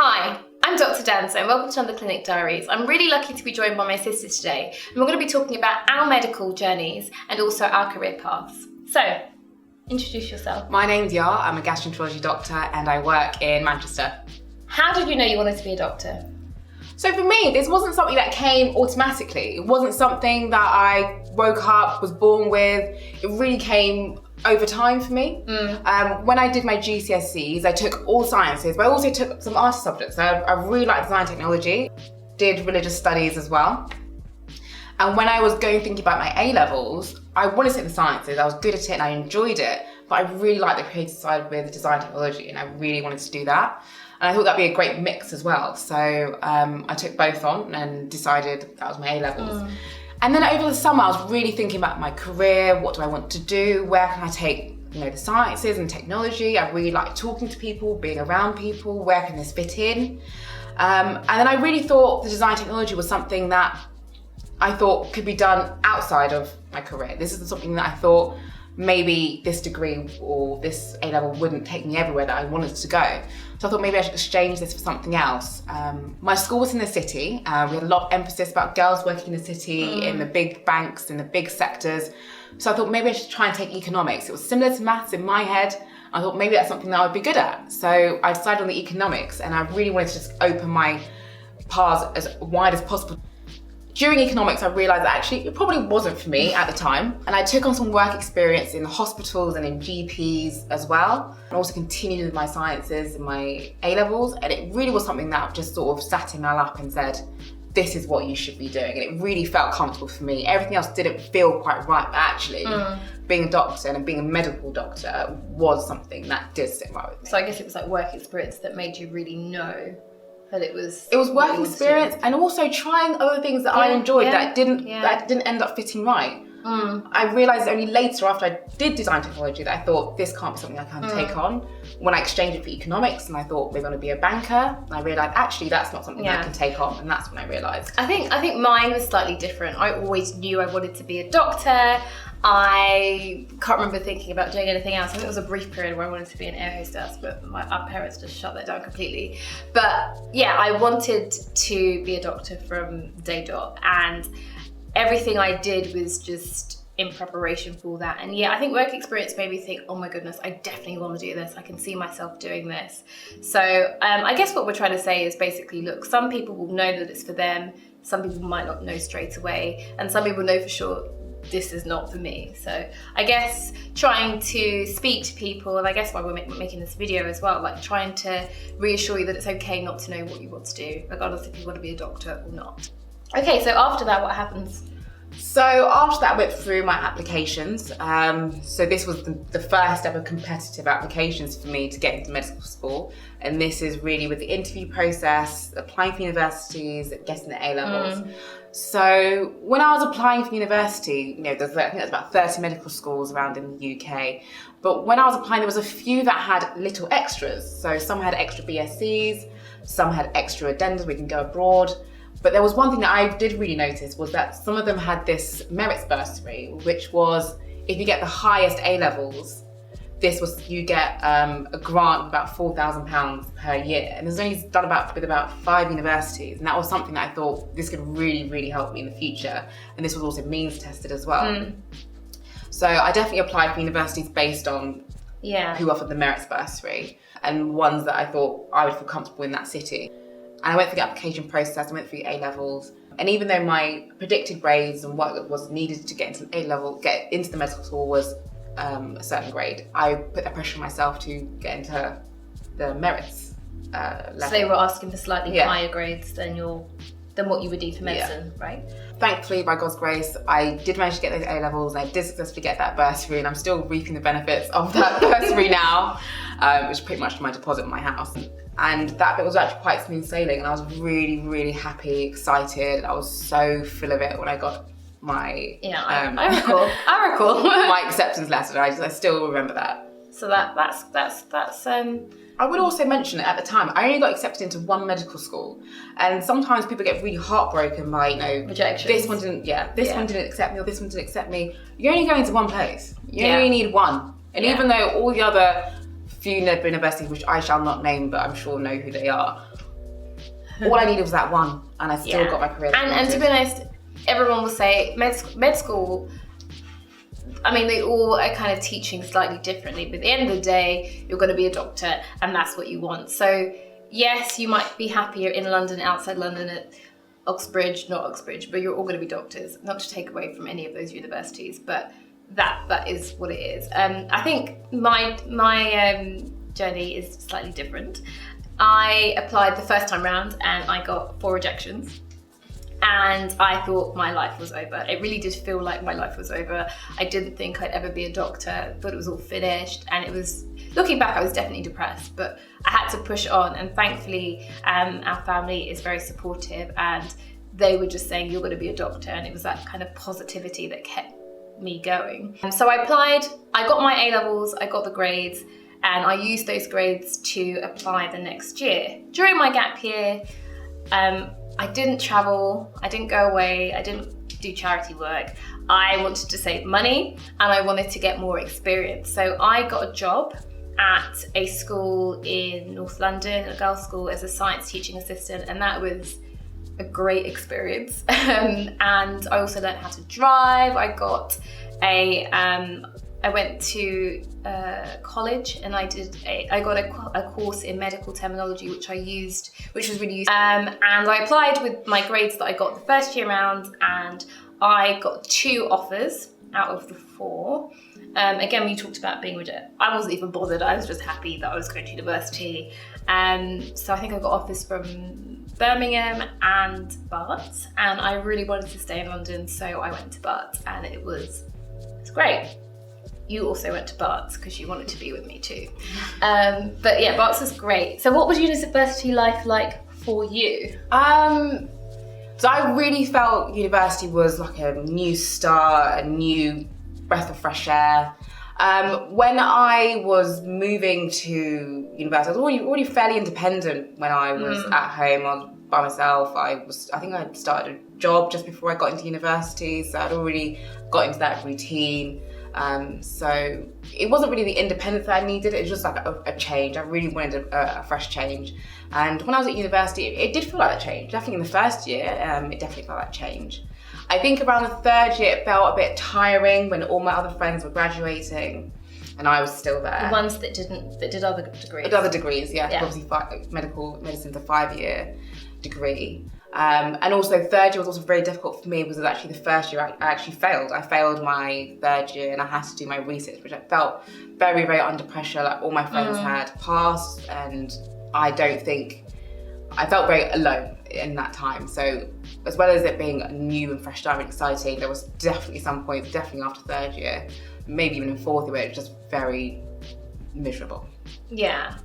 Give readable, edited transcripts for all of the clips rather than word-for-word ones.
Hi, I'm Dr. Danso and welcome to Under Clinic Diaries. I'm really lucky to be joined by my sister today, and we're going to be talking about our medical journeys and also our career paths. So, introduce yourself. My name's Yar, I'm a gastroenterology doctor and I work in Manchester. How did you know you wanted to be a doctor? So for me, this wasn't something that came automatically. It wasn't something that I woke up, was born with. It really came over time for me. When I did my GCSEs, I took all sciences, but I also took some art subjects. I really liked design technology, did religious studies as well. And when I was thinking about my A-levels, I wanted to take the sciences. I was good at it and I enjoyed it, but I really liked the creative side with design technology and I really wanted to do that. And I thought that'd be a great mix as well. So I took both on and decided that was my A-levels. And then over the summer, I was really thinking about my career. What do I want to do? Where can I take the sciences and technology? I really like talking to people, being around people. Where can this fit in? And then I really thought the design technology was something that I thought could be done outside of my career. This is something that I thought maybe this degree or this A-level wouldn't take me everywhere that I wanted to go. So I thought maybe I should exchange this for something else. My school was in the city. We had a lot of emphasis about girls working in the city, in the big banks, in the big sectors. So I thought maybe I should try and take economics. It was similar to maths in my head. I thought maybe that's something that I would be good at. So I decided on the economics and I really wanted to just open my paths as wide as possible. During economics, I realised that actually it probably wasn't for me at the time. And I took on some work experience in hospitals and in GPs as well. And also continued with my sciences and my A-levels. And it really was something that just sort of sat in my lap and said, this is what you should be doing. And it really felt comfortable for me. Everything else didn't feel quite right, but actually being a doctor and being a medical doctor was something that did sit right with me. So I guess it was like work experience that made you really know that it was work experience and also trying other things that I enjoyed that didn't end up fitting right. I realised only later after I did design technology that I thought this can't be something I can take on. When I exchanged it for economics and I thought maybe I want to be a banker, and I realised actually that's not something I can take on, and that's when I realised. I think mine was slightly different. I always knew I wanted to be a doctor. I can't remember thinking about doing anything else. I think it was a brief period where I wanted to be an air hostess, but our parents just shut that down completely. But yeah, I wanted to be a doctor from day dot, and everything I did was just in preparation for that. And yeah, I think work experience made me think, oh my goodness, I definitely want to do this. I can see myself doing this. So I guess what we're trying to say is basically, look, some people will know that it's for them. Some people might not know straight away. And some people know for sure, this is not for me. So I guess trying to speak to people, and I guess why we're making this video as well, like trying to reassure you that it's okay not to know what you want to do, regardless if you want to be a doctor or not. Okay, so after that, what happens? So after that, I went through my applications. So this was the first ever competitive applications for me to get into medical school. And this is really with the interview process, applying for universities, getting the A-levels. So when I was applying for university, I think there's about 30 medical schools around in the UK. But when I was applying, there was a few that had little extras. So some had extra BScs, some had extra addendums, we can go abroad. But there was one thing that I did really notice was that some of them had this merits bursary, which was if you get the highest A-levels, you get a grant of about £4,000 per year. And there's only done with about 5 universities. And that was something that I thought this could really, really help me in the future. And this was also means tested as well. So I definitely applied for universities based on who offered the merits bursary and ones that I thought I would feel comfortable in that city. And I went through the application process, I went through A-levels. And even though my predicted grades and what was needed to get into A-level, get into the medical school was a certain grade, I put that pressure on myself to get into the merits level. So they were asking for slightly higher grades than what you would do for medicine, right? Thankfully, by God's grace, I did manage to get those A-levels and I did successfully get that bursary, and I'm still reaping the benefits of that bursary now, which is pretty much my deposit on my house. And that bit was actually quite smooth sailing, and I was really, really happy, excited. I was so full of it when I got my I recall my acceptance letter. I still remember that. So that's I would also mention that at the time, I only got accepted into one medical school, and sometimes people get really heartbroken by rejections. This one didn't accept me, or this one didn't accept me. You're only going to one place. You only need one, and even though all the other few universities, which I shall not name, but I'm sure know who they are, all I needed was that one, and I still got my career. And to be honest, everyone will say med school, I mean, they all are kind of teaching slightly differently, but at the end of the day, you're going to be a doctor, and that's what you want. So yes, you might be happier in London, outside London, at Oxbridge, not Oxbridge, but you're all going to be doctors. Not to take away from any of those universities, but that is what it is. I think my journey is slightly different. I applied the first time round and I got 4 rejections. And I thought my life was over. It really did feel like my life was over. I didn't think I'd ever be a doctor. Thought it was all finished. And it was, looking back, I was definitely depressed, but I had to push on. And thankfully, our family is very supportive, and they were just saying, you're going to be a doctor. And it was that kind of positivity that kept me going. And so I applied, I got my A-levels, I got the grades, and I used those grades to apply the next year. During my gap year, I didn't travel, I didn't go away, I didn't do charity work. I wanted to save money and I wanted to get more experience. So I got a job at a school in North London, a girls' school, as a science teaching assistant, and that was a great experience. And I also learned how to drive. I went to college and I got a course in medical terminology, which was really useful. And I applied with my grades that I got the first year round, and I got 2 offers out of the 4. Again, we talked about being rejected. I wasn't even bothered. I was just happy that I was going to university. So I think I got offers from Birmingham and Bath, and I really wanted to stay in London, so I went to Bath, and it's great. You also went to Barts because you wanted to be with me too. But yeah, Barts was great. So what was university life like for you? So I really felt university was like a new start, a new breath of fresh air. When I was moving to university, I was already fairly independent when I was at home. I was by myself. I think I started a job just before I got into university, so I'd already got into that routine. So it wasn't really the independence that I needed, it was just like a change. I really wanted a fresh change. And when I was at university, it did feel like that change. Definitely in the first year, it definitely felt like change. I think around the 3rd year, it felt a bit tiring when all my other friends were graduating and I was still there. The ones that did other degrees. Other degrees, yeah. Obviously medicine's a 5-year degree. And also 3rd year was also very difficult for me because it was actually the first year I actually failed. I failed my 3rd year and I had to do my research, which I felt very, very under pressure. Like all my friends had passed, and I felt very alone in that time. So as well as it being a new and fresh start and exciting, there was definitely some points, definitely after 3rd year, maybe even in 4th year, where it was just very miserable. Yeah.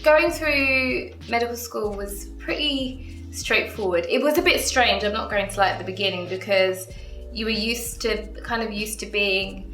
Going through medical school was pretty straightforward. It was a bit strange, I'm not going to lie, at the beginning, because you were used to being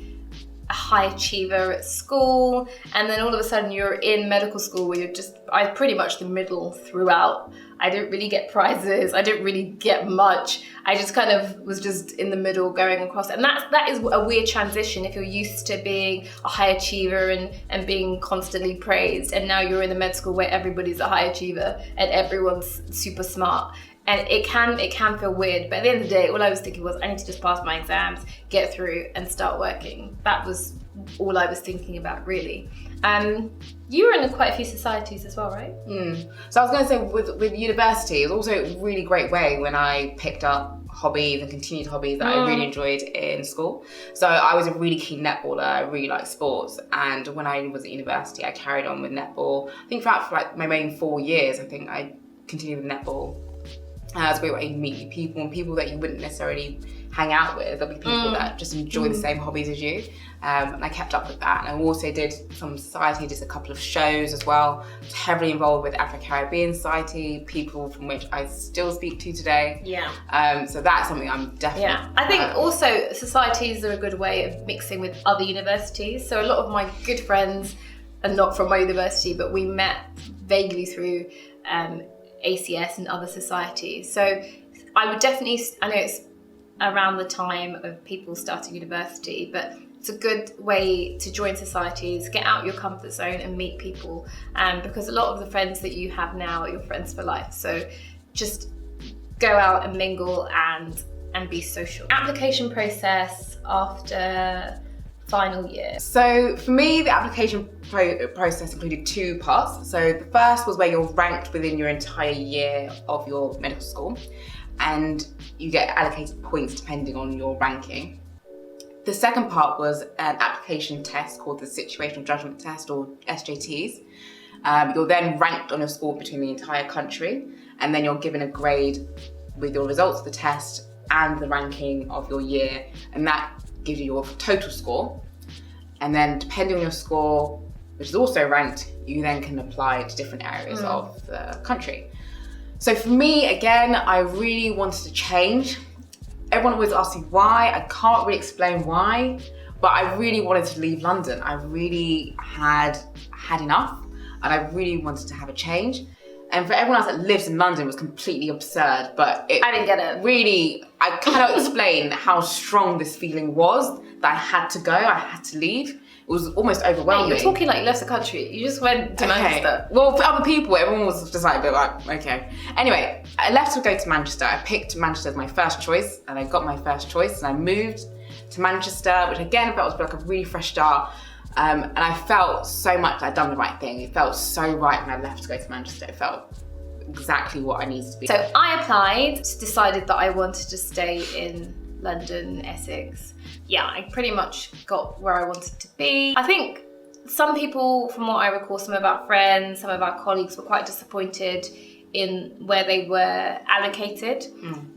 a high achiever at school, and then all of a sudden you're in medical school where I pretty much the middle throughout. I didn't really get prizes, I didn't really get much. I just kind of was just in the middle going across. And that is a weird transition if you're used to being a high achiever and being constantly praised, and now you're in a med school where everybody's a high achiever and everyone's super smart. And it can feel weird, but at the end of the day, all I was thinking was I need to just pass my exams, get through and start working. That was all I was thinking about, really. You were in quite a few societies as well, right? So I was going to say with university, it was also a really great way when I picked up hobbies and continued hobbies that I really enjoyed in school. So I was a really keen netballer, I really liked sports, and when I was at university I carried on with netball. I think for like my main 4 years, I think I continued with netball. It's a great way to meet new people and people that you wouldn't necessarily hang out with. There'll be people that just enjoy the same hobbies as you. And I kept up with that. And I also did some society, did a couple of shows as well. I was heavily involved with Afro-Caribbean Society, people from which I still speak to today. Yeah. So that's something I'm definitely... Yeah. I think also societies are a good way of mixing with other universities. So a lot of my good friends are not from my university, but we met vaguely through ACS and other societies. So I would definitely, I know it's around the time of people starting university, but it's a good way to join societies, get out your comfort zone and meet people, because a lot of the friends that you have now are your friends for life. So just go out and mingle and be social. Application process after final year. So for me, the application process included 2 parts. So the first was where you're ranked within your entire year of your medical school, and you get allocated points depending on your ranking. The second part was an application test called the Situational Judgment Test, or SJTs. You're then ranked on your score between the entire country, and then you're given a grade with your results of the test and the ranking of your year, and that gives you your total score. And then depending on your score, which is also ranked, you then can apply to different areas of the country. So for me, again, I really wanted to change. Everyone always asks me why. I can't really explain why, but I really wanted to leave London. I really had enough, and I really wanted to have a change. And for everyone else that lives in London, it was completely absurd, but I didn't get it. Really, I cannot explain how strong this feeling was that I had to go, I had to leave. It was almost overwhelming. Mate, you're talking like you left the country. You just went to Manchester. Well, for other people, everyone was just like a bit like, okay. Anyway, I left to go to Manchester. I picked Manchester as my first choice, and I got my first choice, and I moved to Manchester, which again felt like a really fresh start. And I felt so much I'd done the right thing. It felt so right when I left to go to Manchester. It felt exactly what I needed to be. So I applied, decided that I wanted to stay in London, Essex. Yeah, I pretty much got where I wanted to be. I think some people, from what I recall, some of our friends, some of our colleagues were quite disappointed in where they were allocated.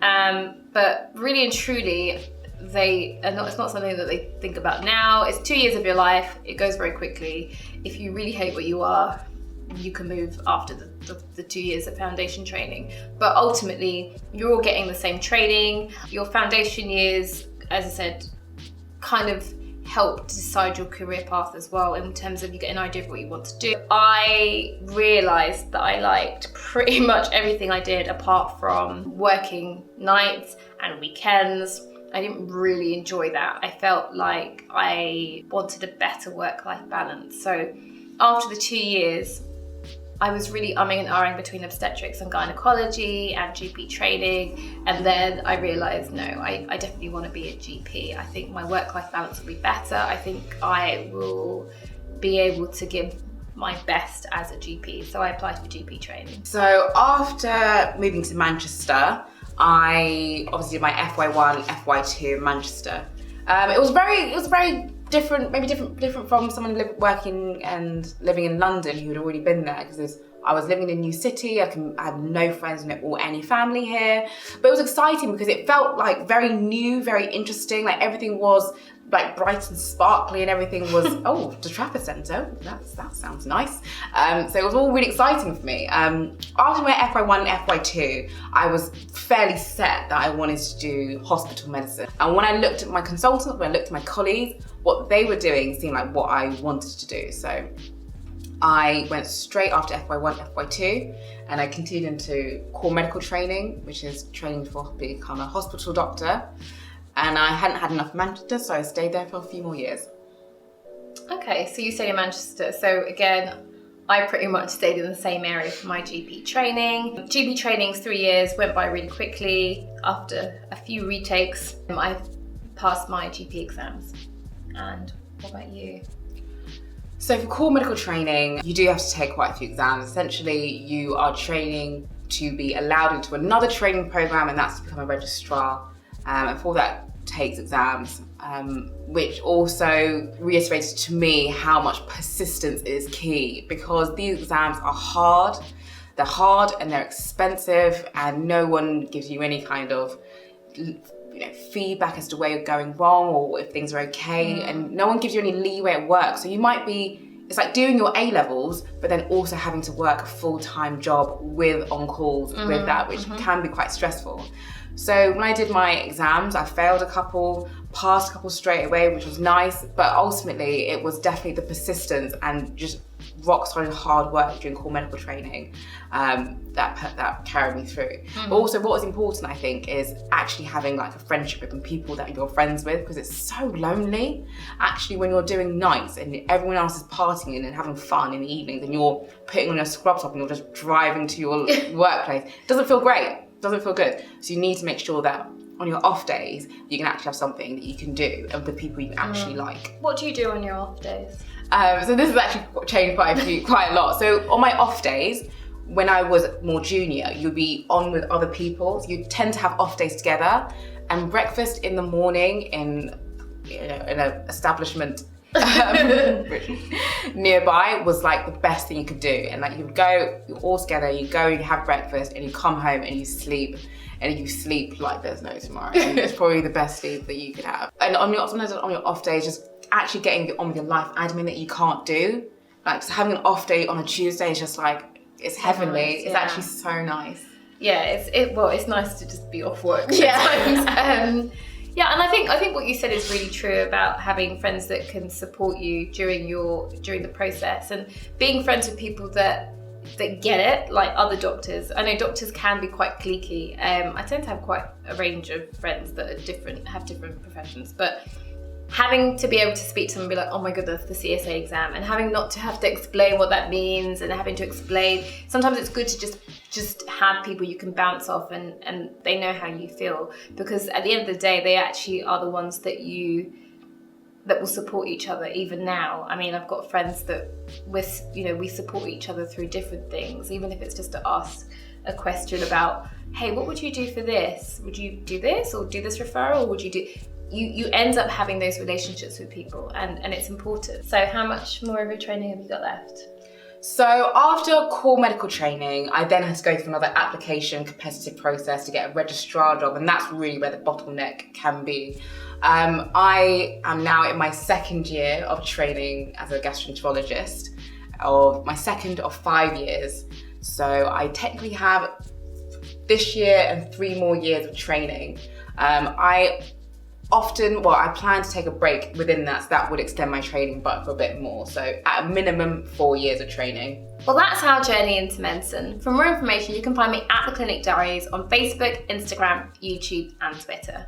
But really and truly, it's not something that they think about now. It's 2 years of your life. It goes very quickly. If you really hate what you are, you can move after the 2 years of foundation training. But ultimately, you're all getting the same training. Your foundation years, as I said, kind of help decide your career path as well, in terms of you get an idea of what you want to do. I realised that I liked pretty much everything I did apart from working nights and weekends. I didn't really enjoy that. I felt like I wanted a better work-life balance. So after the 2 years, I was really umming and ahhing between obstetrics and gynecology and GP training. And then I realised, no, I definitely want to be a GP. I think my work-life balance will be better. I think I will be able to give my best as a GP. So I applied for GP training. So after moving to Manchester, I obviously did my FY1, FY2 in Manchester. It was very different, maybe different from someone working and living in London who had already been there, because I was living in a new city. I had no friends or any family here, but it was exciting because it felt like very new, very interesting. Like everything was like bright and sparkly, and everything was the Trafford Centre. That sounds nice. So it was all really exciting for me. After my FY1 and FY2, I was fairly set that I wanted to do hospital medicine. And when I looked at my consultants, when I looked at my colleagues, what they were doing seemed like what I wanted to do. So I went straight after FY1, FY2, and I continued into core medical training, which is training to become a hospital doctor. And I hadn't had enough Manchester, so I stayed there for a few more years. Okay, so you stayed in Manchester. So again, I pretty much stayed in the same area for my GP training. GP training's 3 years, went by really quickly. After a few retakes, I passed my GP exams. And what about you? So for core medical training, you do have to take quite a few exams. Essentially, you are training to be allowed into another training program, and that's to become a registrar. And for that takes exams, which also reiterated to me how much persistence is key, because these exams are hard. They're hard and they're expensive, and no one gives you any kind of feedback as to where you're going wrong or if things are okay, and no one gives you any leeway at work. So you might be, it's like doing your A-levels, but then also having to work a full-time job with on-calls with that, which can be quite stressful. So when I did my exams, I failed a couple, passed a couple straight away, which was nice, but ultimately it was definitely the persistence and just rock solid hard work during core medical training that carried me through. But also what was important, I think, is actually having like a friendship group and people that you're friends with, because it's so lonely actually when you're doing nights and everyone else is partying and having fun in the evenings and you're putting on your scrub top and you're just driving to your workplace. It doesn't feel great, doesn't feel good. So you need to make sure that on your off days, you can actually have something that you can do and with people you actually like. What do you do on your off days? So this has actually changed quite a lot. So on my off days, when I was more junior, you'd be on with other people. So you tend to have off days together, and breakfast in the morning in an establishment nearby was like the best thing you could do. And like you're all together, you have breakfast and you come home and you sleep. And you sleep like there's no tomorrow. And it's probably the best sleep that you could have. And sometimes on your off days, just actually getting on with your life admin that you can't do. Like just having an off day on a Tuesday is just like, it's heavenly. Nice, it's actually so nice. Yeah, it's nice to just be off work sometimes. Yeah, and I think what you said is really true about having friends that can support you during the process, and being friends with people that get it, like other doctors. I know doctors can be quite cliquey. I tend to have quite a range of friends that are have different professions, but having to be able to speak to them and be like, oh my goodness, the CSA exam, and having not to have to explain what that means and having to explain. Sometimes it's good to just have people you can bounce off and they know how you feel, because at the end of the day, they actually are the ones that will support each other even now. I mean, I've got friends that we support each other through different things, even if it's just to ask a question about, hey, what would you do for this? Would you do this or do this referral? Or would you do... You end up having those relationships with people, and it's important. So how much more of your training have you got left? So after core medical training, I then had to go through another application competitive process to get a registrar job, and that's really where the bottleneck can be. I am now in my second year of training as a gastroenterologist, of my second of 5 years. So I technically have this year and 3 more years of training. I plan to take a break within that, so that would extend my training but for a bit more. So at a minimum 4 years of training. Well, that's our journey into medicine. For more information, you can find me at The Clinic Diaries on Facebook, Instagram, YouTube and Twitter.